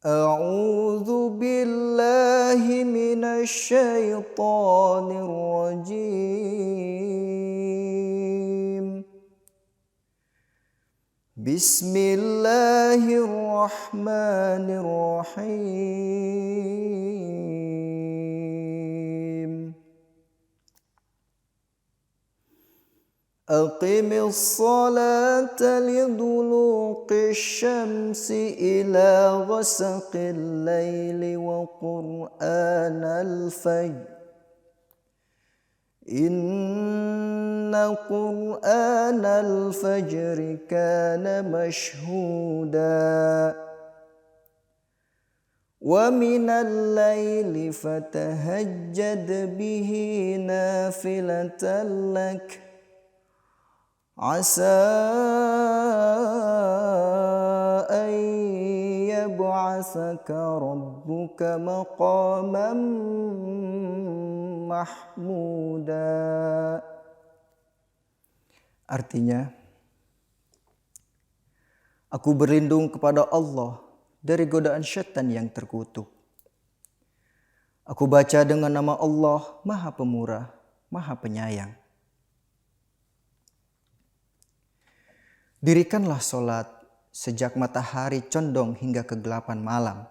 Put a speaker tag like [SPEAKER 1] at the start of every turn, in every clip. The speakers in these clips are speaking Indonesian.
[SPEAKER 1] أعوذ بالله من الشيطان الرجيم. بسم الله الرحمن الرحيم. أقم الصلاة لدلوق الشمس إلى غسق الليل وقرآن الفجر إن قرآن الفجر كان مشهودا ومن الليل فتهجد به نافلة لك عسى أن يبعثك ربك مقاما mahmuda. Artinya, aku berlindung kepada Allah dari godaan syaitan yang terkutuk. Aku baca dengan nama Allah, Maha Pemurah, Maha Penyayang. Dirikanlah solat sejak matahari condong hingga kegelapan malam.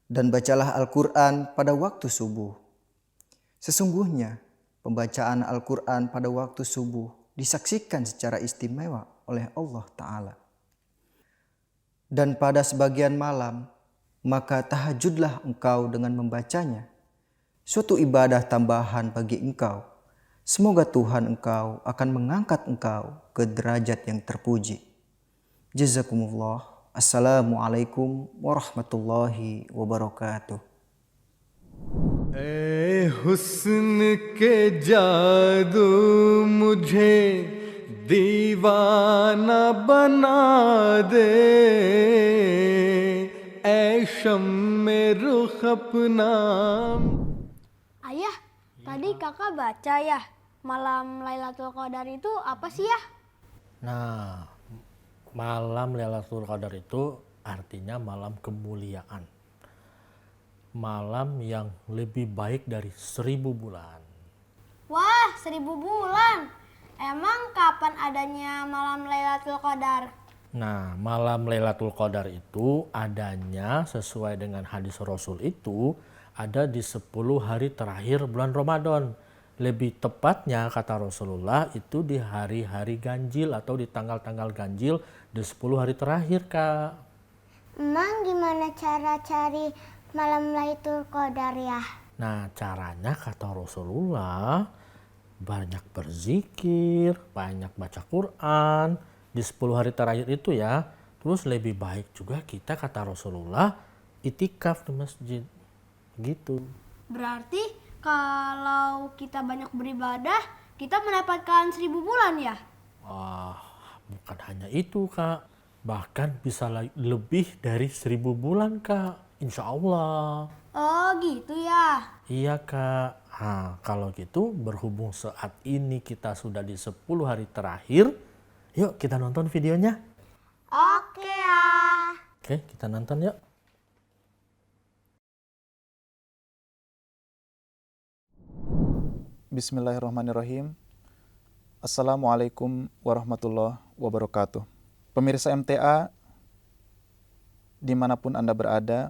[SPEAKER 1] Dan bacalah Al-Quran pada waktu subuh. Sesungguhnya pembacaan Al-Quran pada waktu subuh disaksikan secara istimewa oleh Allah Ta'ala. Dan pada sebagian malam, maka tahajudlah engkau dengan membacanya. Suatu ibadah tambahan bagi engkau. Semoga Tuhan engkau akan mengangkat engkau ke derajat yang terpuji. Jazakumullah. Assalamualaikum warahmatullahi wabarakatuh.
[SPEAKER 2] ऐ हुस्न के जादू मुझे दीवाना बना दे, ऐ शम्मे रुख अपना.
[SPEAKER 3] Ayah, tadi kakak baca ya, malam Lailatul Qadar itu apa sih ya?
[SPEAKER 4] Nah, malam Lailatul Qadar itu artinya malam kemuliaan. Malam yang lebih baik dari 1000 bulan.
[SPEAKER 3] Wah, 1000 bulan. Emang kapan adanya malam Lailatul Qadar?
[SPEAKER 4] Nah, malam Lailatul Qadar itu adanya sesuai dengan hadis Rasul itu ada di 10 hari terakhir bulan Ramadan. Lebih tepatnya kata Rasulullah itu di hari-hari ganjil atau di tanggal-tanggal ganjil di 10 hari terakhir, Kak.
[SPEAKER 5] Emang gimana cara cari malam Lailatul Qadar ya?
[SPEAKER 4] Nah, caranya kata Rasulullah banyak berzikir, banyak baca Quran di 10 hari terakhir itu ya. Terus lebih baik juga kita kata Rasulullah itikaf di masjid. Gitu.
[SPEAKER 3] Berarti kalau kita banyak beribadah, kita mendapatkan 1000 bulan ya?
[SPEAKER 4] Bukan hanya itu, Kak. Bahkan bisa lebih dari 1000 bulan, Kak. Insya Allah.
[SPEAKER 3] Oh gitu ya.
[SPEAKER 4] Iya, Kak. Nah, kalau gitu berhubung saat ini kita sudah di 10 hari terakhir, yuk kita nonton videonya.
[SPEAKER 5] Oke ya.
[SPEAKER 4] Oke, kita nonton yuk.
[SPEAKER 6] Bismillahirrahmanirrahim. Assalamualaikum warahmatullahi wabarakatuh. Pemirsa MTA, dimanapun Anda berada,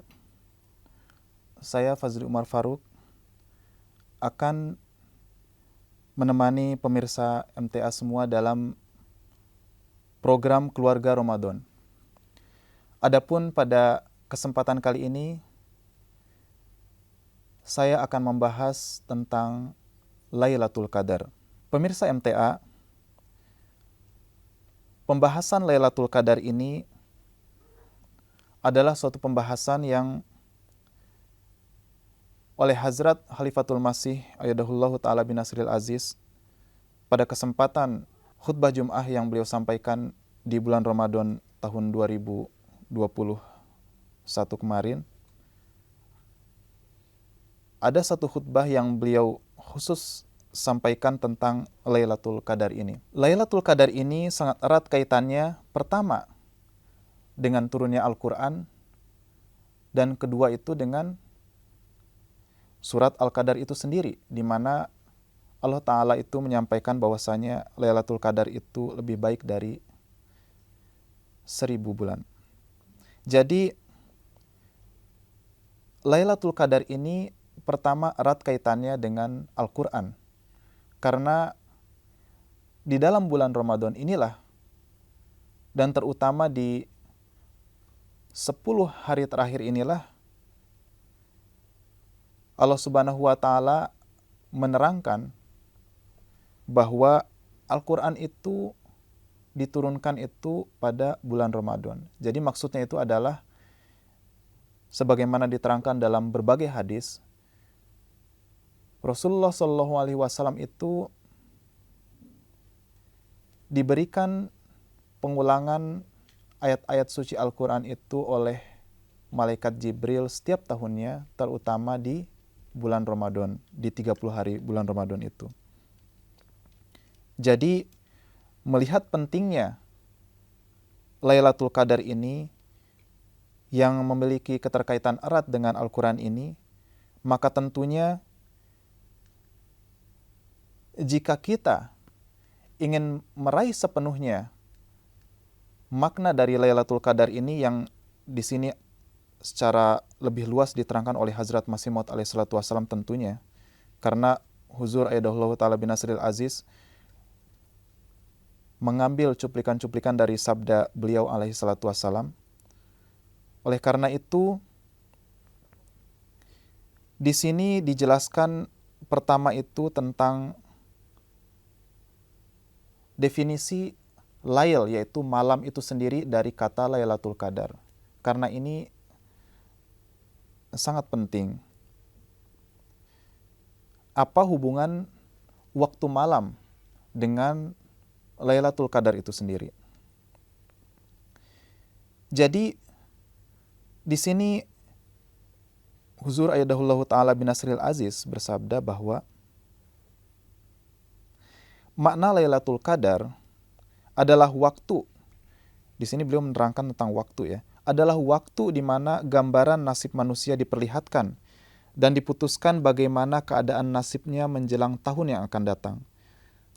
[SPEAKER 6] saya Fazli Umar Faruk akan menemani pemirsa MTA semua dalam program Keluarga Ramadan. Adapun pada kesempatan kali ini, saya akan membahas tentang Lailatul Qadar. Pemirsa MTA, pembahasan Lailatul Qadar ini adalah suatu pembahasan yang oleh Hazrat Khalifatul Masih Ayyadahullahu Ta'ala bin Nasril Aziz pada kesempatan khutbah Jum'ah yang beliau sampaikan di bulan Ramadan tahun 2021 kemarin. Ada satu khutbah yang beliau khusus sampaikan tentang Lailatul Qadar ini. Lailatul Qadar ini sangat erat kaitannya pertama dengan turunnya Al-Quran dan kedua itu dengan surat Al-Qadar itu sendiri, di mana Allah Ta'ala itu menyampaikan bahwasanya Lailatul Qadar itu lebih baik dari 1000 bulan. Jadi Lailatul Qadar ini pertama erat kaitannya dengan Al-Quran. Karena di dalam bulan Ramadan inilah, dan terutama di 10 hari terakhir inilah, Allah Subhanahu wa Ta'ala menerangkan bahwa Al-Quran itu diturunkan itu pada bulan Ramadan. Jadi maksudnya itu adalah sebagaimana diterangkan dalam berbagai hadis, Rasulullah SAW itu diberikan pengulangan ayat-ayat suci Al-Quran itu oleh malaikat Jibril setiap tahunnya, terutama di bulan Ramadan, di 30 hari bulan Ramadan itu. Jadi melihat pentingnya Lailatul Qadar ini yang memiliki keterkaitan erat dengan Al-Quran ini, maka tentunya jika kita ingin meraih sepenuhnya makna dari Lailatul Qadar ini, yang di sini secara lebih luas diterangkan oleh Hazrat Masih Maud alaihissalatu wassalam tentunya, karena Huzur Ayyadahullahu Ta'ala binasril aziz mengambil cuplikan-cuplikan dari sabda beliau alaihissalatu wassalam. Oleh karena itu, di sini dijelaskan pertama itu tentang definisi Lail, yaitu malam itu sendiri, dari kata Lailatul Qadar. Karena ini sangat penting. Apa hubungan waktu malam dengan Lailatul Qadar itu sendiri? Jadi di sini Huzur Ayyadahullahu Ta'ala binasril aziz bersabda bahwa makna Lailatul Qadar adalah waktu. Di sini beliau menerangkan tentang waktu, ya. Adalah waktu di mana gambaran nasib manusia diperlihatkan dan diputuskan bagaimana keadaan nasibnya menjelang tahun yang akan datang.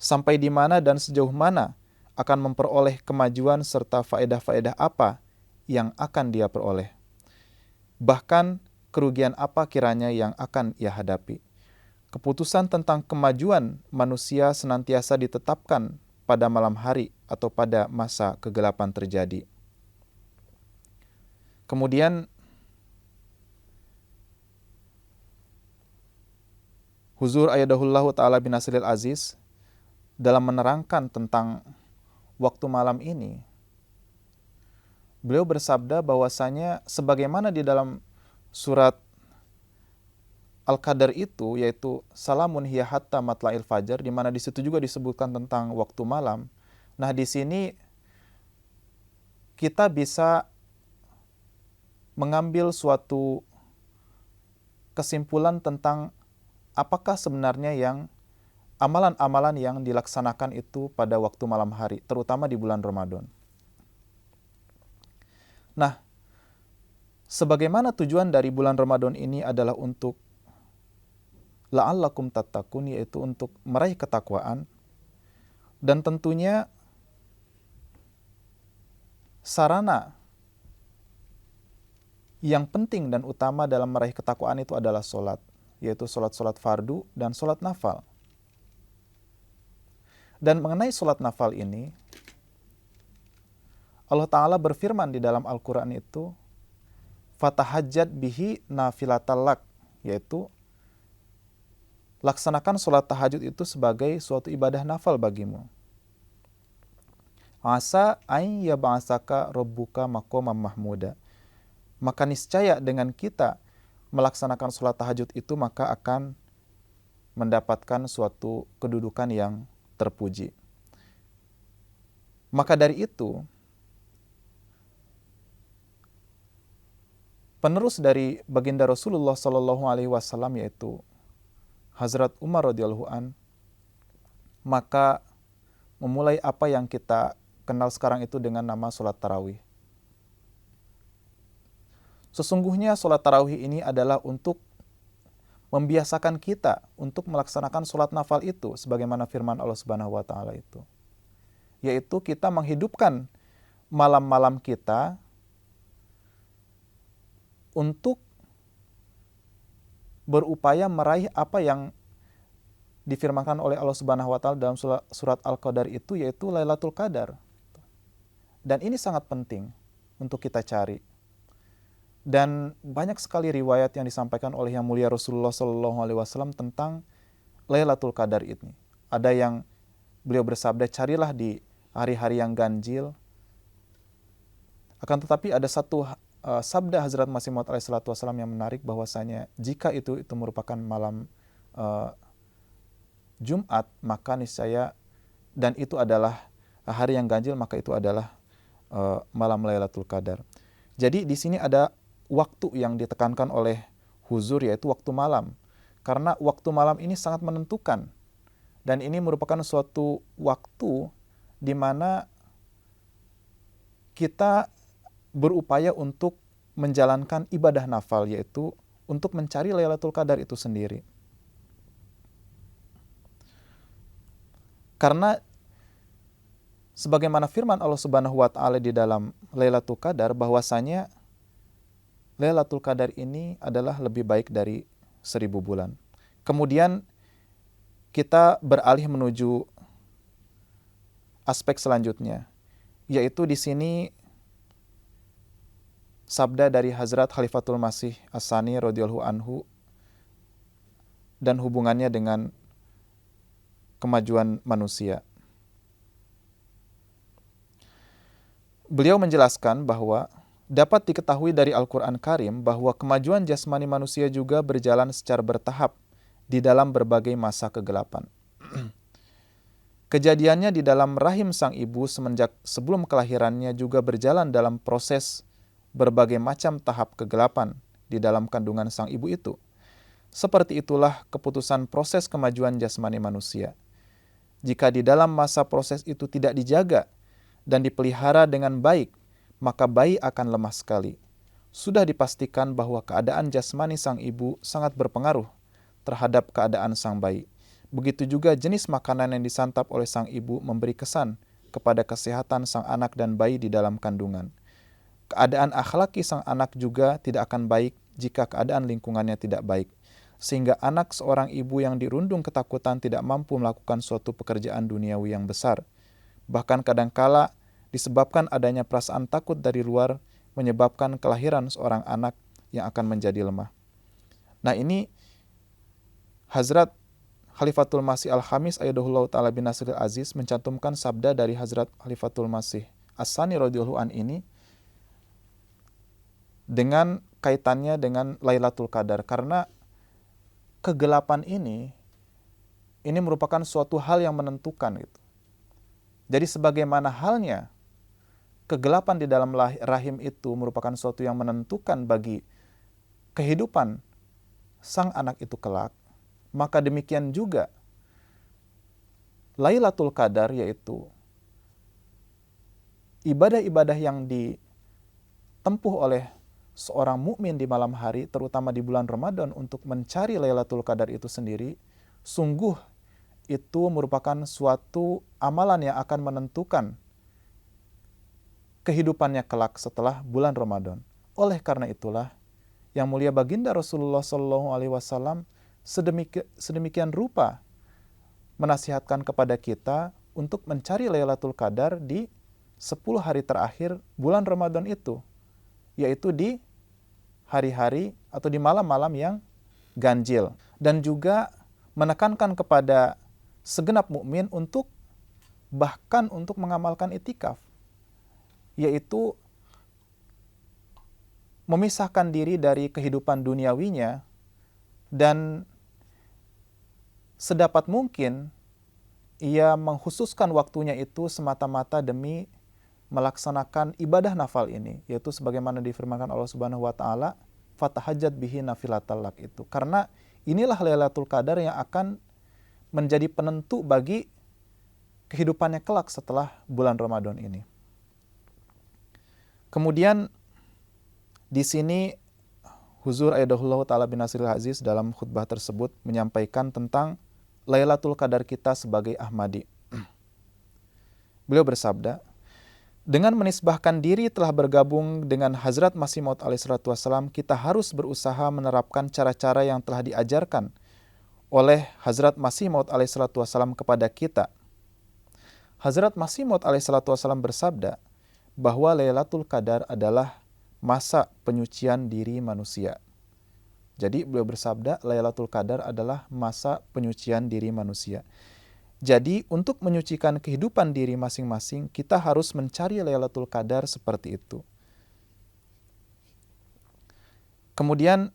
[SPEAKER 6] Sampai di mana dan sejauh mana akan memperoleh kemajuan serta faedah-faedah apa yang akan dia peroleh. Bahkan kerugian apa kiranya yang akan ia hadapi. Keputusan tentang kemajuan manusia senantiasa ditetapkan pada malam hari atau pada masa kegelapan terjadi. Kemudian Huzur Ayyadahullahu Ta'ala binasril aziz dalam menerangkan tentang waktu malam ini, beliau bersabda bahwasanya sebagaimana di dalam surat Al-Qadar itu, yaitu salamun hiya hatta matla'il fajar, di mana di situ juga disebutkan tentang waktu malam. Nah, di sini kita bisa mengambil suatu kesimpulan tentang apakah sebenarnya yang amalan-amalan yang dilaksanakan itu pada waktu malam hari, terutama di bulan Ramadan. Nah, sebagaimana tujuan dari bulan Ramadan ini adalah untuk la'allakum tattaqun, yaitu untuk meraih ketakwaan, dan tentunya sarana yang penting dan utama dalam meraih ketakwaan itu adalah sholat, yaitu sholat-sholat fardu dan sholat nafal. Dan mengenai sholat nafal ini, Allah Ta'ala berfirman di dalam Al-Quran itu, fatahajjat bihi nafilatallak, yaitu laksanakan sholat tahajud itu sebagai suatu ibadah nafal bagimu. Asa ain yab'asaka rabbuka maqaman mahmuda. Maka niscaya dengan kita melaksanakan sholat tahajud itu, maka akan mendapatkan suatu kedudukan yang terpuji. Maka dari itu, penerus dari baginda Rasulullah SAW, yaitu Hazrat Umar radhiyallahu an, maka memulai apa yang kita kenal sekarang itu dengan nama sholat tarawih. Sesungguhnya sholat tarawih ini adalah untuk membiasakan kita untuk melaksanakan sholat nafal itu sebagaimana firman Allah Subhanahu wa taala itu. Yaitu kita menghidupkan malam-malam kita untuk berupaya meraih apa yang difirmankan oleh Allah Subhanahu wa taala dalam surat Al-Qadar itu, yaitu Lailatul Qadar. Dan ini sangat penting untuk kita cari. Dan banyak sekali riwayat yang disampaikan oleh Yang Mulia Rasulullah SAW tentang Lailatul Qadar ini. Ada yang beliau bersabda, carilah di hari-hari yang ganjil. Akan tetapi ada satu sabda Hazrat Masih Maud alaihissalam yang menarik, bahwasanya jika itu merupakan malam Jumat, maka niscaya, dan itu adalah hari yang ganjil, maka itu adalah malam Lailatul Qadar. Jadi di sini ada waktu yang ditekankan oleh huzur, yaitu waktu malam. Karena waktu malam ini sangat menentukan. Dan ini merupakan suatu waktu di mana kita berupaya untuk menjalankan ibadah nafal, yaitu untuk mencari Lailatul Qadar itu sendiri. Karena sebagaimana firman Allah Subhanahu wa taala di dalam Lailatul Qadar, bahwasanya Lailatul Qadar ini adalah lebih baik dari 1000 bulan. Kemudian kita beralih menuju aspek selanjutnya, yaitu di sini sabda dari Hazrat Khalifatul Masih As-Sani radhiyallahu anhu dan hubungannya dengan kemajuan manusia. Beliau menjelaskan bahwa dapat diketahui dari Al-Quran Karim bahwa kemajuan jasmani manusia juga berjalan secara bertahap di dalam berbagai masa kegelapan. Kejadiannya di dalam rahim sang ibu semenjak sebelum kelahirannya juga berjalan dalam proses berbagai macam tahap kegelapan di dalam kandungan sang ibu itu. Seperti itulah keputusan proses kemajuan jasmani manusia. Jika di dalam masa proses itu tidak dijaga dan dipelihara dengan baik, maka bayi akan lemah sekali. Sudah dipastikan bahwa keadaan jasmani sang ibu sangat berpengaruh terhadap keadaan sang bayi. Begitu juga jenis makanan yang disantap oleh sang ibu memberi kesan kepada kesehatan sang anak dan bayi di dalam kandungan. Keadaan akhlaki sang anak juga tidak akan baik jika keadaan lingkungannya tidak baik. Sehingga anak seorang ibu yang dirundung ketakutan tidak mampu melakukan suatu pekerjaan duniawi yang besar. Bahkan kadangkala disebabkan adanya perasaan takut dari luar menyebabkan kelahiran seorang anak yang akan menjadi lemah. Nah, ini Hazrat Khalifatul Masih Al-Khamis Ayyadahullahu Ta'ala bin Nasril Aziz mencantumkan sabda dari Hazrat Khalifatul Masih As-Sani radhiyallahu an ini dengan kaitannya dengan Lailatul Qadar, karena kegelapan ini merupakan suatu hal yang menentukan gitu. Jadi sebagaimana halnya kegelapan di dalam rahim itu merupakan suatu yang menentukan bagi kehidupan sang anak itu kelak, maka demikian juga Lailatul Qadar, yaitu ibadah-ibadah yang ditempuh oleh seorang mukmin di malam hari, terutama di bulan Ramadan, untuk mencari Lailatul Qadar itu sendiri, sungguh itu merupakan suatu amalan yang akan menentukan kehidupannya kelak setelah bulan Ramadan. Oleh karena itulah, yang mulia baginda Rasulullah SAW sedemikian rupa menasihatkan kepada kita untuk mencari Lailatul Qadar di 10 hari terakhir bulan Ramadan itu, yaitu di hari-hari atau di malam-malam yang ganjil, dan juga menekankan kepada segenap mukmin untuk bahkan untuk mengamalkan itikaf, yaitu memisahkan diri dari kehidupan duniawinya dan sedapat mungkin ia mengkhususkan waktunya itu semata-mata demi melaksanakan ibadah nafal ini, yaitu sebagaimana difirmankan Allah Subhanahu wa taala, fatahajjat bihi nafilatal lak itu. Karena inilah Lailatul Qadar yang akan menjadi penentu bagi kehidupannya kelak setelah bulan Ramadan ini. Kemudian di sini Huzur Ayyadahullah Ta'ala bin Nasril Aziz dalam khutbah tersebut menyampaikan tentang Lailatul Qadar kita sebagai Ahmadi. Beliau bersabda, dengan menisbahkan diri telah bergabung dengan Hazrat Masih Maud alaihissalatu wassalam, kita harus berusaha menerapkan cara-cara yang telah diajarkan oleh Hazrat Masih Maud alaihissalatu wassalam kepada kita. Hazrat Masih Maud alaihissalatu wassalam bersabda bahwa Lailatul Qadar adalah masa penyucian diri manusia. Jadi beliau bersabda Lailatul Qadar adalah masa penyucian diri manusia. Jadi untuk menyucikan kehidupan diri masing-masing, kita harus mencari Lailatul Qadar seperti itu. Kemudian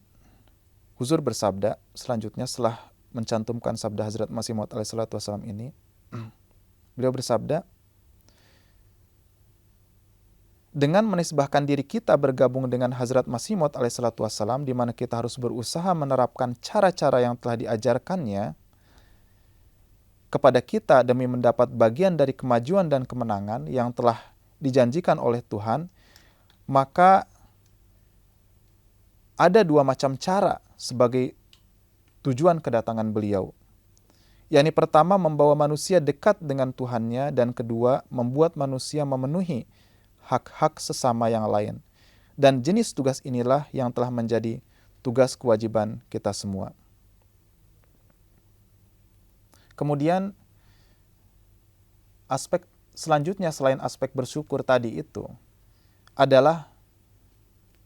[SPEAKER 6] Huzur bersabda selanjutnya setelah mencantumkan sabda Hazrat Masih Maud alaihissalatu wassalam ini, beliau bersabda, dengan menisbahkan diri kita bergabung dengan Hazrat Masih Maud alaihissalatu wassalam, di mana kita harus berusaha menerapkan cara-cara yang telah diajarkannya kepada kita demi mendapat bagian dari kemajuan dan kemenangan yang telah dijanjikan oleh Tuhan, maka ada dua macam cara sebagai tujuan kedatangan beliau. Yakni pertama, membawa manusia dekat dengan Tuhannya, dan kedua, membuat manusia memenuhi hak-hak sesama yang lain. Dan jenis tugas inilah yang telah menjadi tugas kewajiban kita semua. Kemudian aspek selanjutnya selain aspek bersyukur tadi itu adalah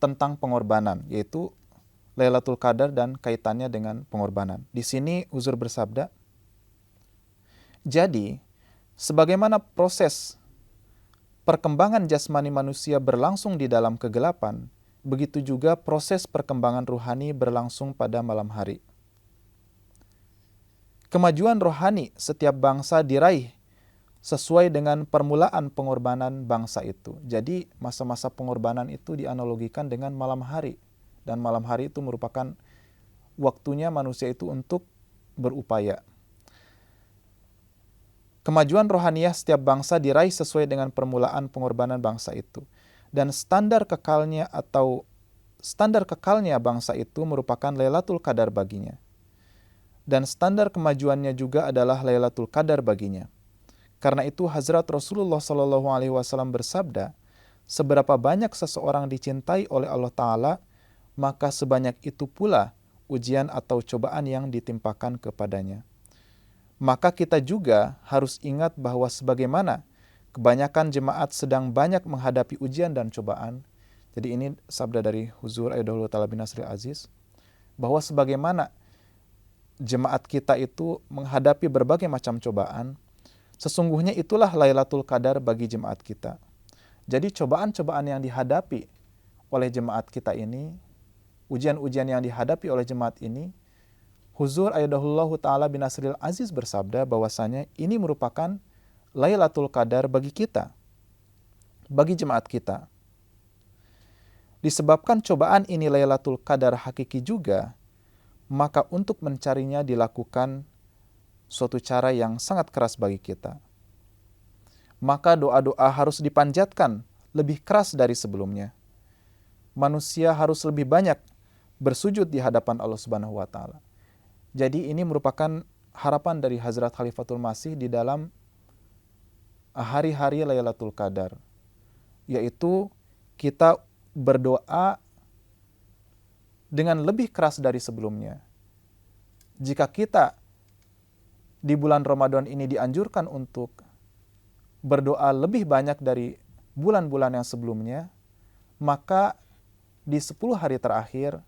[SPEAKER 6] tentang pengorbanan, yaitu Lailatul Qadar dan kaitannya dengan pengorbanan. Di sini Huzur bersabda, jadi sebagaimana proses perkembangan jasmani manusia berlangsung di dalam kegelapan, begitu juga proses perkembangan ruhani berlangsung pada malam hari. Kemajuan rohani setiap bangsa diraih sesuai dengan permulaan pengorbanan bangsa itu. Jadi masa-masa pengorbanan itu dianalogikan dengan malam hari. Dan malam hari itu merupakan waktunya manusia itu untuk berupaya. Kemajuan rohaniah setiap bangsa diraih sesuai dengan permulaan pengorbanan bangsa itu. Dan standar kekalnya bangsa itu merupakan Lailatul Qadar baginya. Dan standar kemajuannya juga adalah Lailatul Qadar baginya. Karena itu Hazrat Rasulullah SAW bersabda, seberapa banyak seseorang dicintai oleh Allah Ta'ala, maka sebanyak itu pula ujian atau cobaan yang ditimpakan kepadanya. Maka kita juga harus ingat bahwa sebagaimana kebanyakan jemaat sedang banyak menghadapi ujian dan cobaan. Jadi ini sabda dari Huzur Ayyadahullah Ta'ala bin Nasril Aziz, bahwa sebagaimana jemaat kita itu menghadapi berbagai macam cobaan, sesungguhnya itulah Lailatul Qadar bagi jemaat kita. Jadi cobaan-cobaan yang dihadapi oleh jemaat kita ini, ujian-ujian yang dihadapi oleh jemaat ini, Huzur Ayyadahullah Ta'ala bin Nasril Aziz bersabda bahwasanya ini merupakan Lailatul Qadar bagi kita, bagi jemaat kita. Disebabkan cobaan ini Lailatul Qadar hakiki juga, maka untuk mencarinya dilakukan suatu cara yang sangat keras bagi kita. Maka doa-doa harus dipanjatkan lebih keras dari sebelumnya. Manusia harus lebih banyak bersujud di hadapan Allah Subhanahu wa Ta'ala. Jadi ini merupakan harapan dari Hazrat Khalifatul Masih di dalam hari-hari Lailatul Qadar, yaitu kita berdoa dengan lebih keras dari sebelumnya. Jika kita di bulan Ramadan ini dianjurkan untuk berdoa lebih banyak dari bulan-bulan yang sebelumnya, maka di 10 hari terakhir,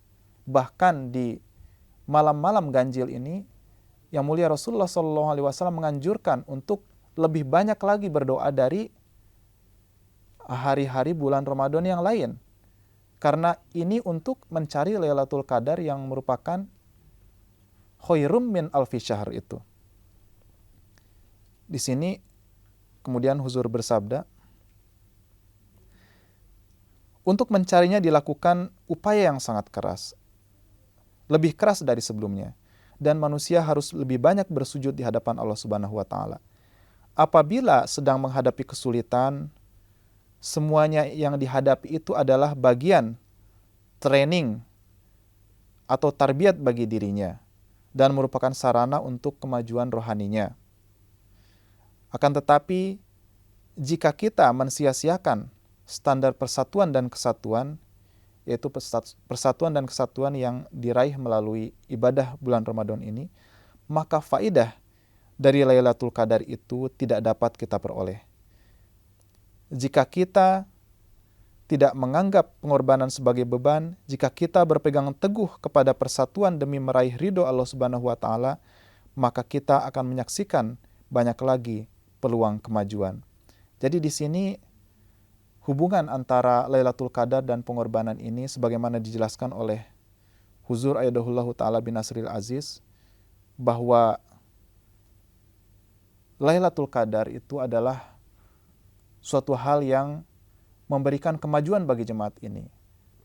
[SPEAKER 6] bahkan di malam-malam ganjil ini, yang mulia Rasulullah SAW menganjurkan untuk lebih banyak lagi berdoa dari hari-hari bulan Ramadan yang lain. Karena ini untuk mencari Lailatul Qadar yang merupakan khairum min alfi syahr itu. Di sini kemudian Huzur bersabda, untuk mencarinya dilakukan upaya yang sangat keras, lebih keras dari sebelumnya, dan manusia harus lebih banyak bersujud di hadapan Allah Subhanahu wa Ta'ala. Apabila sedang menghadapi kesulitan, semuanya yang dihadapi itu adalah bagian training atau tarbiyat bagi dirinya dan merupakan sarana untuk kemajuan rohaninya. Akan tetapi, jika kita mensia-siakan standar persatuan dan kesatuan, yaitu persatuan dan kesatuan yang diraih melalui ibadah bulan Ramadan ini, maka faidah dari Lailatul Qadar itu tidak dapat kita peroleh. Jika kita tidak menganggap pengorbanan sebagai beban, jika kita berpegang teguh kepada persatuan demi meraih ridho Allah Subhanahu wa taala, maka kita akan menyaksikan banyak lagi peluang kemajuan. Jadi di sini hubungan antara Lailatul Qadar dan pengorbanan ini sebagaimana dijelaskan oleh Huzur Ayyadahullahu taala bin Nasril Aziz, bahwa Lailatul Qadar itu adalah suatu hal yang memberikan kemajuan bagi jemaat ini.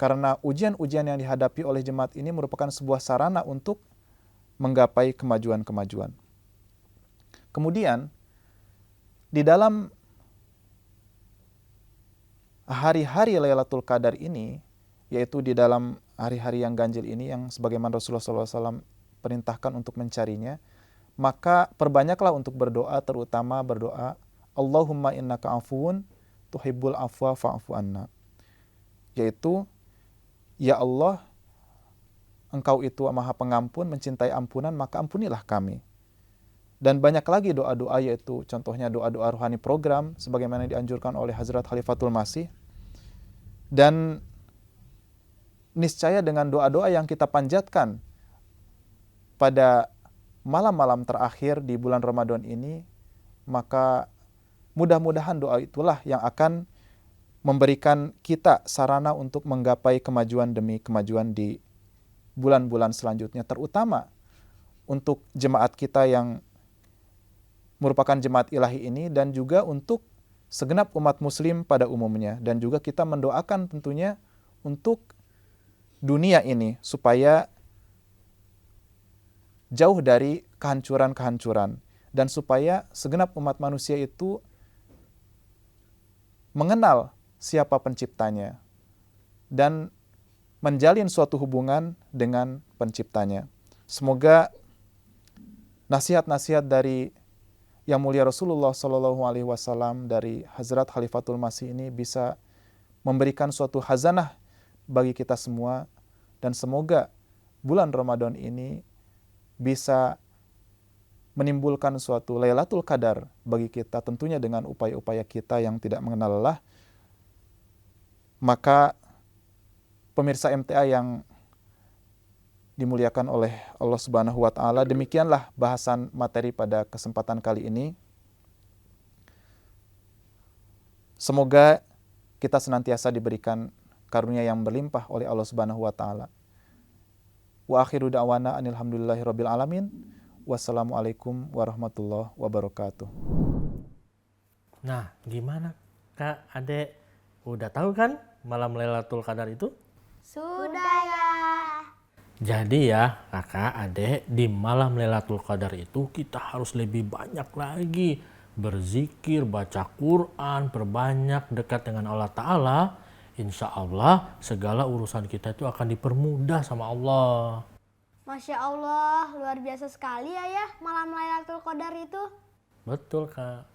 [SPEAKER 6] Karena ujian-ujian yang dihadapi oleh jemaat ini merupakan sebuah sarana untuk menggapai kemajuan-kemajuan. Kemudian, di dalam hari-hari Lailatul Qadar ini, yaitu di dalam hari-hari yang ganjil ini, yang sebagaimana Rasulullah SAW perintahkan untuk mencarinya, maka perbanyaklah untuk berdoa, terutama berdoa, Allahumma innaka afuun tuhibbul afwa fa'fu anna. Yaitu, ya Allah, Engkau itu Maha Pengampun, mencintai ampunan, maka ampunilah kami. Dan banyak lagi doa-doa, yaitu contohnya doa-doa rohani program, sebagaimana dianjurkan oleh Hazrat Khalifatul Masih. Dan niscaya dengan doa-doa yang kita panjatkan pada malam-malam terakhir di bulan Ramadan ini, maka mudah-mudahan doa itulah yang akan memberikan kita sarana untuk menggapai kemajuan demi kemajuan di bulan-bulan selanjutnya, terutama untuk jemaat kita yang merupakan jemaat ilahi ini, dan juga untuk segenap umat muslim pada umumnya. Dan juga kita mendoakan tentunya untuk dunia ini supaya jauh dari kehancuran-kehancuran, dan supaya segenap umat manusia itu mengenal siapa penciptanya dan menjalin suatu hubungan dengan penciptanya. Semoga nasihat-nasihat dari Yang Mulia Rasulullah SAW dari Hazrat Khalifatul Masih ini bisa memberikan suatu khazanah bagi kita semua, dan semoga bulan Ramadan ini bisa menimbulkan suatu Lailatul Qadar bagi kita, tentunya dengan upaya-upaya kita yang tidak mengenal lelah. Maka pemirsa MTA yang dimuliakan oleh Allah Subhanahu wa taala, demikianlah bahasan materi pada kesempatan kali ini. Semoga kita senantiasa diberikan karunia yang berlimpah oleh Allah Subhanahu wa taala. Wa akhiru da'wana anil hamdulillahirabbil alamin. Wassalamualaikum warahmatullahi wabarakatuh.
[SPEAKER 4] Nah, gimana Kak, Adek? Udah tahu kan malam Lailatul Qadar itu?
[SPEAKER 5] Sudah ya.
[SPEAKER 4] Jadi ya, Kakak, Adek, di malam Lailatul Qadar itu kita harus lebih banyak lagi berzikir, baca Quran, perbanyak dekat dengan Allah Ta'ala. Insya Allah segala urusan kita itu akan dipermudah sama Allah.
[SPEAKER 3] Masya Allah, luar biasa sekali ya malam Lailatul Qadar itu.
[SPEAKER 4] Betul, Kak.